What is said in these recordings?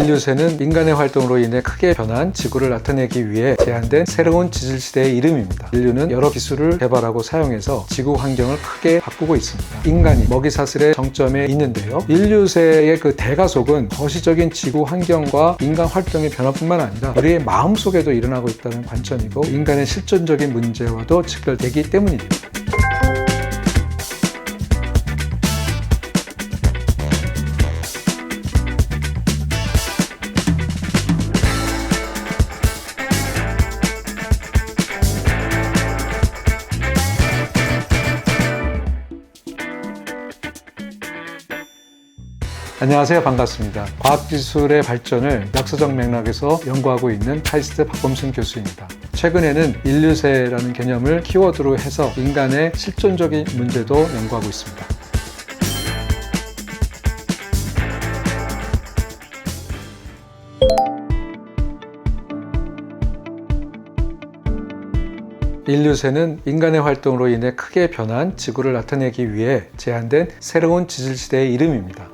인류세는 인간의 활동으로 인해 크게 변한 지구를 나타내기 위해 제안된 새로운 지질시대의 이름입니다. 인류는 여러 기술을 개발하고 사용해서 지구 환경을 크게 바꾸고 있습니다. 인간이 먹이사슬의 정점에 있는데요. 인류세의 그 대가속은 거시적인 지구 환경과 인간 활동의 변화뿐만 아니라 우리의 마음속에도 일어나고 있다는 관점이고 인간의 실존적인 문제와도 직결되기 때문입니다. 안녕하세요. 반갑습니다. 과학기술의 발전을 역사적 맥락에서 연구하고 있는 카이스트 박범순 교수입니다. 최근에는 인류세라는 개념을 키워드로 해서 인간의 실존적인 문제도 연구하고 있습니다. 인류세는 인간의 활동으로 인해 크게 변한 지구를 나타내기 위해 제안된 새로운 지질시대의 이름입니다.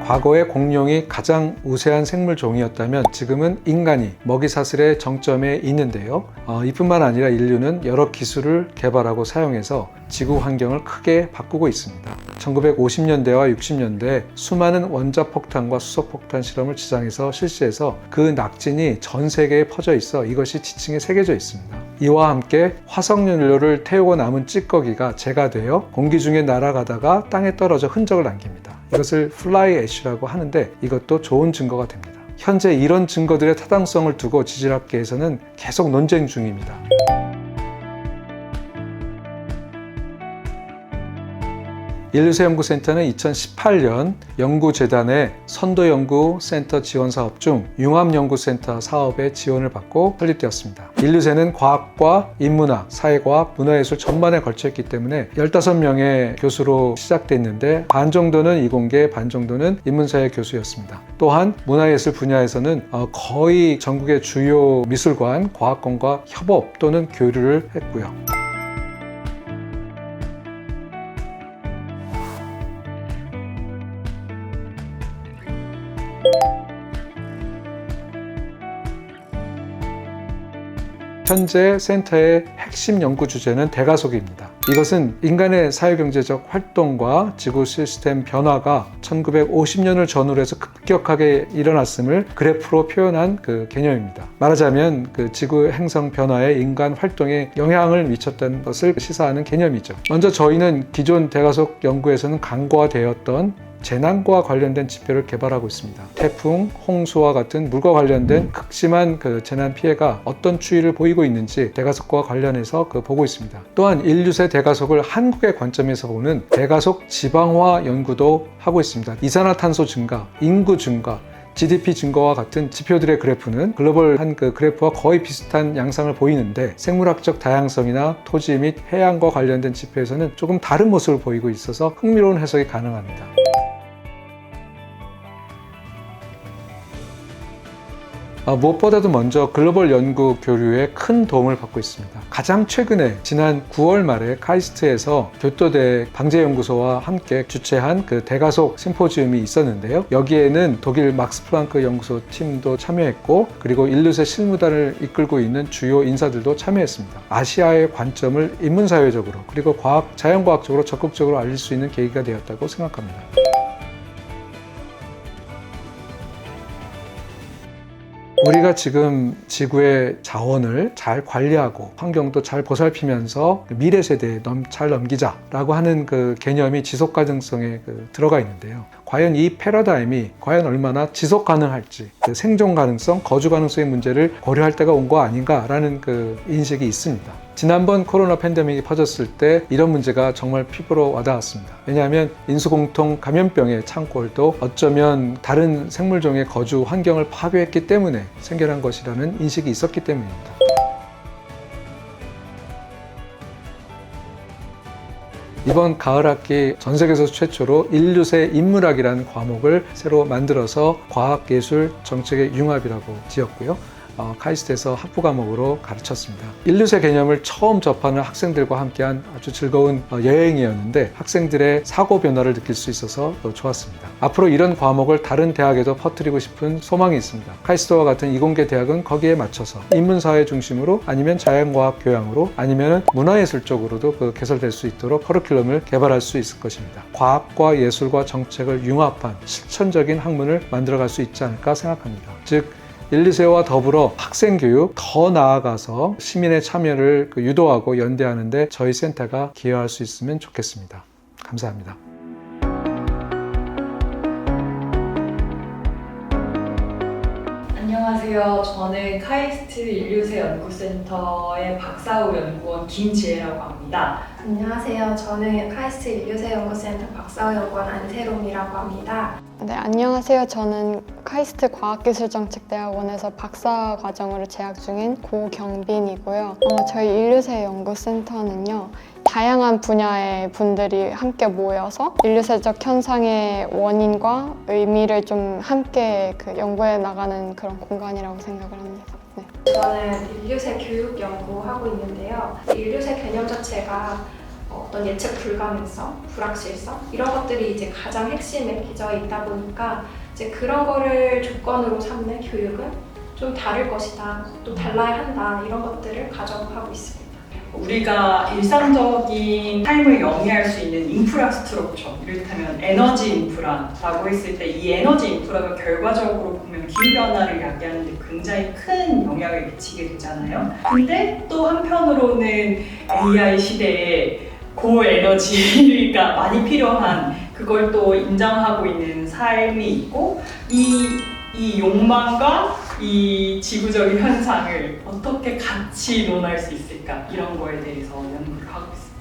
과거에 공룡이 가장 우세한 생물종이었다면 지금은 인간이 먹이사슬의 정점에 있는데요. 이뿐만 아니라 인류는 여러 기술을 개발하고 사용해서 지구 환경을 크게 바꾸고 있습니다. 1950년대와 60년대에 수많은 원자폭탄과 수소폭탄 실험을 지상에서 실시해서 그 낙진이 전 세계에 퍼져 있어 이것이 지층에 새겨져 있습니다. 이와 함께 화석연료를 태우고 남은 찌꺼기가 재가 되어 공기 중에 날아가다가 땅에 떨어져 흔적을 남깁니다. 이것을 플라이 애쉬라고 하는데 이것도 좋은 증거가 됩니다. 현재 이런 증거들의 타당성을 두고 지질학계에서는 계속 논쟁 중입니다. 인류세 연구센터는 2018년 연구재단의 선도연구센터 지원사업 중 융합연구센터 사업의 지원을 받고 설립되었습니다. 인류세는 과학과 인문학, 사회과학, 문화예술 전반에 걸쳐있기 때문에 15명의 교수로 시작됐는데 반 정도는 이공계, 반 정도는 인문사회 교수였습니다. 또한 문화예술 분야에서는 거의 전국의 주요 미술관, 과학관과 협업 또는 교류를 했고요. 현재 센터의 핵심 연구 주제는 대가속입니다. 이것은 인간의 사회경제적 활동과 지구 시스템 변화가 1950년을 전후로 해서 급격하게 일어났음을 그래프로 표현한 그 개념입니다. 말하자면 그 지구 행성 변화에 인간 활동에 영향을 미쳤다는 것을 시사하는 개념이죠. 먼저 저희는 기존 대가속 연구에서는 간과되었던 재난과 관련된 지표를 개발하고 있습니다. 태풍, 홍수와 같은 물과 관련된 극심한 그 재난 피해가 어떤 추이를 보이고 있는지 대가속과 관련해서 보고 있습니다. 또한 인류세 대가속을 한국의 관점에서 보는 대가속 지방화 연구도 하고 있습니다. 이산화탄소 증가, 인구 증가, GDP 증가와 같은 지표들의 그래프는 글로벌한 그 그래프와 거의 비슷한 양상을 보이는데 생물학적 다양성이나 토지 및 해양과 관련된 지표에서는 조금 다른 모습을 보이고 있어서 흥미로운 해석이 가능합니다. 무엇보다도 먼저 글로벌 연구 교류에 큰 도움을 받고 있습니다. 가장 최근에 지난 9월 말에 카이스트에서 교토대 방재연구소와 함께 주최한 그 대가속 심포지움이 있었는데요. 여기에는 독일 막스 플랑크 연구소 팀도 참여했고 그리고 인류세 실무단을 이끌고 있는 주요 인사들도 참여했습니다. 아시아의 관점을 인문사회적으로 그리고 자연과학적으로 적극적으로 알릴 수 있는 계기가 되었다고 생각합니다. 우리가 지금 지구의 자원을 잘 관리하고 환경도 잘 보살피면서 미래 세대에 잘 넘기자라고 하는 그 개념이 지속 가능성에 들어가 있는데요. 과연 이 패러다임이 과연 얼마나 지속 가능할지, 생존 가능성, 거주 가능성의 문제를 고려할 때가 온 거 아닌가라는 그 인식이 있습니다. 지난번 코로나 팬데믹이 퍼졌을 때 이런 문제가 정말 피부로 와닿았습니다. 왜냐하면 인수공통 감염병의 창궐도 어쩌면 다른 생물종의 거주 환경을 파괴했기 때문에 생겨난 것이라는 인식이 있었기 때문입니다. 이번 가을 학기 전 세계에서 최초로 인류세 인문학이라는 과목을 새로 만들어서 과학, 예술, 정책의 융합이라고 지었고요. 카이스트에서 학부 과목으로 가르쳤습니다. 인류세 개념을 처음 접하는 학생들과 함께한 아주 즐거운 여행이었는데 학생들의 사고 변화를 느낄 수 있어서 좋았습니다. 앞으로 이런 과목을 다른 대학에도 퍼뜨리고 싶은 소망이 있습니다. 카이스트와 같은 이공계 대학은 거기에 맞춰서 인문사회 중심으로 아니면 자연과학 교양으로 아니면 문화예술 쪽으로도 개설될 수 있도록 커리큘럼을 개발할 수 있을 것입니다. 과학과 예술과 정책을 융합한 실천적인 학문을 만들어갈 수 있지 않을까 생각합니다. 즉 인류세와 더불어 학생교육 더 나아가서 시민의 참여를 유도하고 연대하는 데 저희 센터가 기여할 수 있으면 좋겠습니다. 감사합니다. 안녕하세요. 저는 카이스트 인류세 연구센터의 박사후 연구원 김지혜라고 합니다. 안녕하세요. 저는 카이스트 인류세 연구센터 박사후 연구원 안세롬이라고 합니다. 네, 안녕하세요. 저는 카이스트 과학기술정책대학원에서 박사 과정으로 재학 중인 고경빈이고요. 저희 인류세 연구센터는요, 다양한 분야의 분들이 함께 모여서 인류세적 현상의 원인과 의미를 좀 함께 연구해 나가는 그런 공간이라고 생각을 합니다. 네. 저는 인류세 교육 연구하고 있는데요. 인류세 개념 자체가 어떤 예측 불가능성, 불확실성 이런 것들이 이제 가장 핵심에 기저에 있다 보니까 이제 그런 거를 조건으로 삼는 교육은 좀 다를 것이다, 또 달라야 한다 이런 것들을 가져가고 있습니다. 우리가 일상적인 삶을 영위할 수 있는 인프라스트럭처, 이를테면 에너지 인프라라고 했을 때 이 에너지 인프라가 결과적으로 보면 기후변화를 야기하는 데 굉장히 큰 영향을 미치게 되잖아요. 근데 또 한편으로는 AI 시대에 고에너지가 많이 필요한 그걸 또 인정하고 있는 삶이 있고 이 욕망과 이 지구적인 현상을 어떻게 같이 논할 수 있을까 이런 거에 대해서 연구를 하고 있습니다.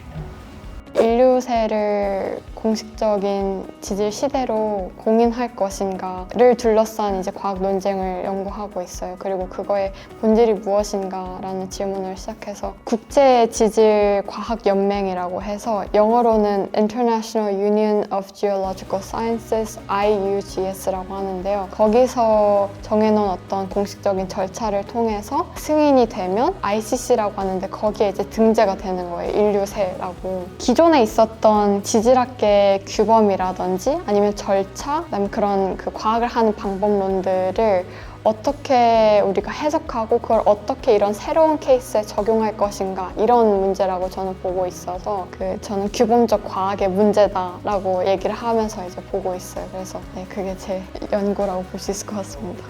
인류세를 공식적인 지질 시대로 공인할 것인가를 둘러싼 이제 과학 논쟁을 연구하고 있어요. 그리고 그거의 본질이 무엇인가라는 질문을 시작해서 국제 지질 과학 연맹이라고 해서 영어로는 International Union of Geological Sciences IUGS라고 하는데요. 거기서 정해놓은 어떤 공식적인 절차를 통해서 승인이 되면 ICC라고 하는데 거기에 이제 등재가 되는 거예요. 인류세라고. 기존에 있었던 지질학계 규범이라든지 아니면 절차, 그다음에 그런 과학을 하는 방법론들을 어떻게 우리가 해석하고 그걸 어떻게 이런 새로운 케이스에 적용할 것인가 이런 문제라고 저는 보고 있어서 저는 규범적 과학의 문제다라고 얘기를 하면서 이제 보고 있어요. 그래서 네, 그게 제 연구라고 볼 수 있을 것 같습니다.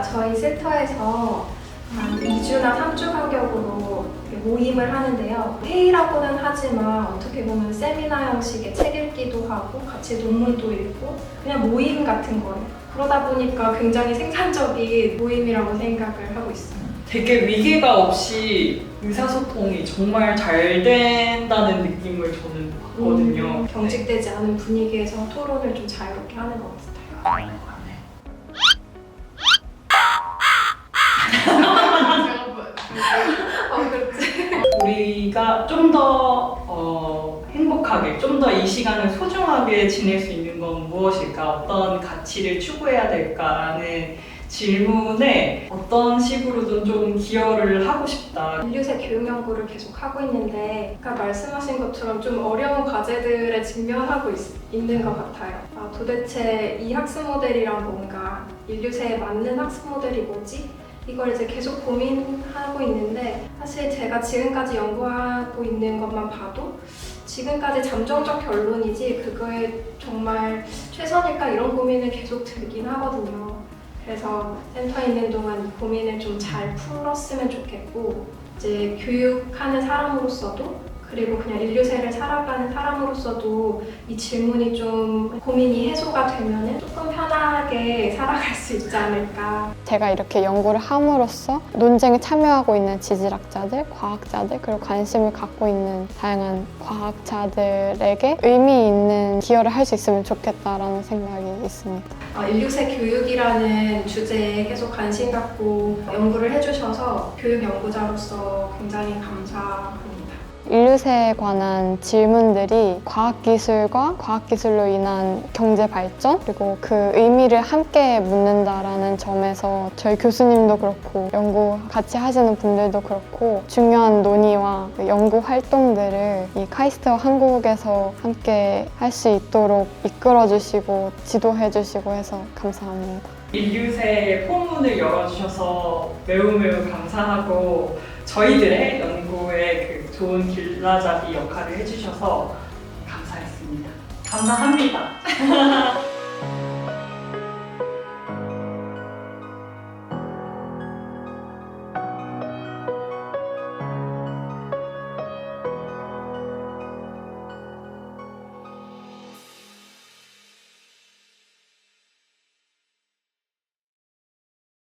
저희 센터에서 한 2주나 3주 간격으로 모임을 하는데요. 회의라고는 하지만 어떻게 보면 세미나 형식의 책 읽기도 하고 같이 논문도 읽고 그냥 모임 같은 거예요. 그러다 보니까 굉장히 생산적인 모임이라고 생각을 하고 있어요. 되게 위계가 없이 의사소통이 정말 잘 된다는 느낌을 저는 받거든요. 경직되지 않은 분위기에서 토론을 좀 자유롭게 하는 것 같아요. 우리가 좀 더 행복하게, 좀 더 이 시간을 소중하게 지낼 수 있는 건 무엇일까? 어떤 가치를 추구해야 될까라는 질문에 어떤 식으로든 좀 기여를 하고 싶다. 인류세 교육 연구를 계속 하고 있는데 아까 말씀하신 것처럼 좀 어려운 과제들에 직면하고 있는 것 같아요. 도대체 이 학습 모델이랑 뭔가 인류세에 맞는 학습 모델이 뭐지? 이걸 이제 계속 고민하고 있는데 사실 제가 지금까지 연구하고 있는 것만 봐도 지금까지 잠정적 결론이지 그거에 정말 최선일까 이런 고민을 계속 들긴 하거든요. 그래서 센터에 있는 동안 이 고민을 좀 잘 풀었으면 좋겠고 이제 교육하는 사람으로서도 그리고 그냥 인류세를 살아가는 사람으로서도 이 질문이 좀 고민이 해소가 되면은 조금 편하게 살아갈 수 있지 않을까. 제가 이렇게 연구를 함으로써 논쟁에 참여하고 있는 지질학자들, 과학자들, 그리고 관심을 갖고 있는 다양한 과학자들에게 의미 있는 기여를 할 수 있으면 좋겠다라는 생각이 있습니다. 인류세 교육이라는 주제에 계속 관심 갖고 연구를 해주셔서 교육 연구자로서 굉장히 감사합니다. 인류세에 관한 질문들이 과학기술과 과학기술로 인한 경제 발전 그리고 그 의미를 함께 묻는다라는 점에서 저희 교수님도 그렇고 연구 같이 하시는 분들도 그렇고 중요한 논의와 연구 활동들을 이 카이스트 한국에서 함께 할 수 있도록 이끌어주시고 지도해주시고 해서 감사합니다. 인류세의 포문을 열어주셔서 매우 감사하고 저희들의 연구에 그 좋은 길라잡이 역할을 해주셔서 감사했습니다. 감사합니다.